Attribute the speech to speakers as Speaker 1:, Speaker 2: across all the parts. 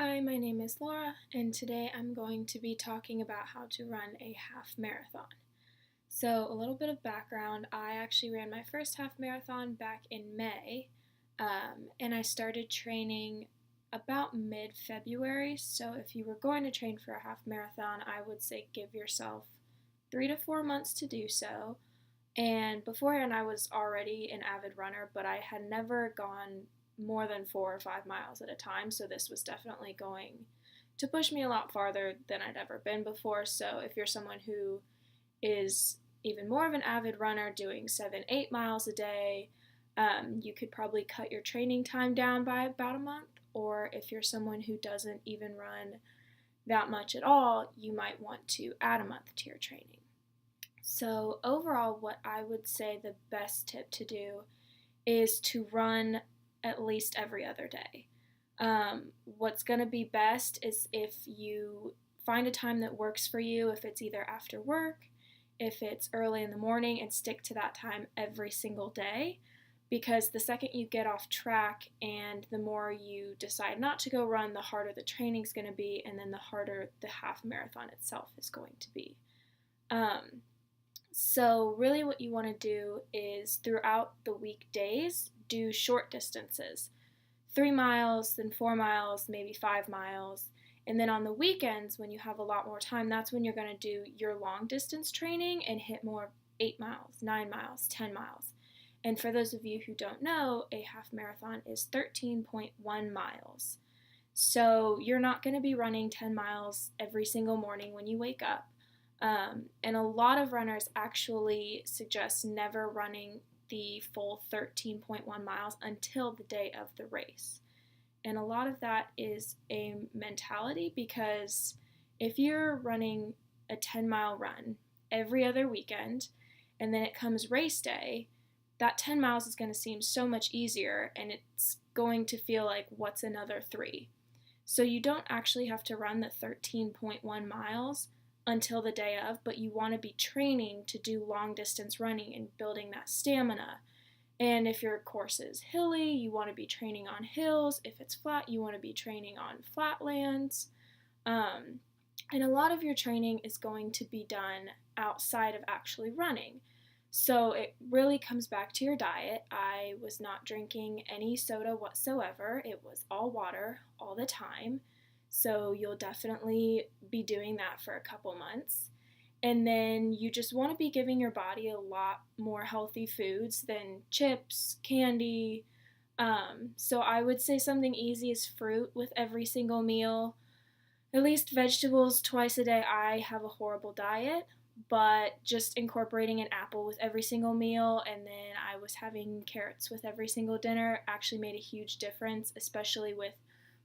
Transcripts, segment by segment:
Speaker 1: Hi, my name is Laura, and today I'm going to be talking about how to run a half marathon. So, a little bit of background, I actually ran my first half marathon back in May, and I started training about mid-February. So, if you were going to train for a half marathon, I would say give yourself 3 to 4 months to do so. And beforehand, I was already an avid runner, but I had never gone more than 4 or 5 miles at a time. So this was definitely going to push me a lot farther than I'd ever been before. So if you're someone who is even more of an avid runner, doing 7, 8 miles a day, you could probably cut your training time down by about a month. Or if you're someone who doesn't even run that much at all, you might want to add a month to your training. So overall, what I would say the best tip to do is to run at least every other day. What's going to be best is if you find a time that works for you, if it's either after work, if it's early in the morning, and stick to that time every single day. Because the second you get off track and the more you decide not to go run, the harder the training's going to be, and then the harder the half marathon itself is going to be. So really what you want to do is throughout the weekdays, do short distances. 3 miles, then 4 miles, maybe 5 miles. And then on the weekends, when you have a lot more time, that's when you're going to do your long distance training and hit more 8 miles, 9 miles, 10 miles. And for those of you who don't know, a half marathon is 13.1 miles. So you're not going to be running 10 miles every single morning when you wake up. And a lot of runners actually suggest never running the full 13.1 miles until the day of the race. And a lot of that is a mentality, because if you're running a 10-mile run every other weekend and then it comes race day, that 10 miles is going to seem so much easier, and it's going to feel like, what's another 3? So you don't actually have to run the 13.1 miles until the day of, but you want to be training to do long distance running and building that stamina. And if your course is hilly, you want to be training on hills. If it's flat, you want to be training on flatlands. And a lot of your training is going to be done outside of actually running. So it really comes back to your diet. I was not drinking any soda whatsoever. It was all water all the time. So you'll definitely be doing that for a couple months. And then you just want to be giving your body a lot more healthy foods than chips, candy. So I would say something easy is fruit with every single meal. At least vegetables twice a day. I have a horrible diet, but just incorporating an apple with every single meal, and then I was having carrots with every single dinner, actually made a huge difference, especially with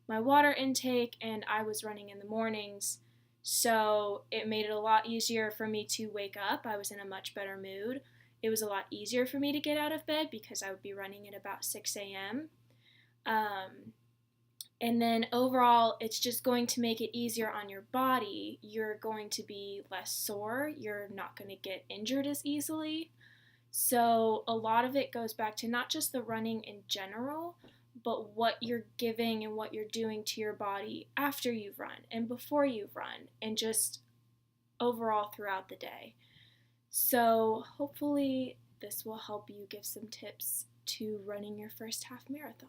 Speaker 1: my water intake, and I was running in the mornings, so it made it a lot easier for me to wake up. I was in a much better mood. It was a lot easier for me to get out of bed because I would be running at about 6 a.m. And then overall, it's just going to make it easier on your body. You're going to be less sore. You're not going to get injured as easily. So a lot of it goes back to not just the running in general, but what you're giving and what you're doing to your body after you've run and before you've run, and just overall throughout the day. So hopefully this will help you give some tips to running your first half marathon.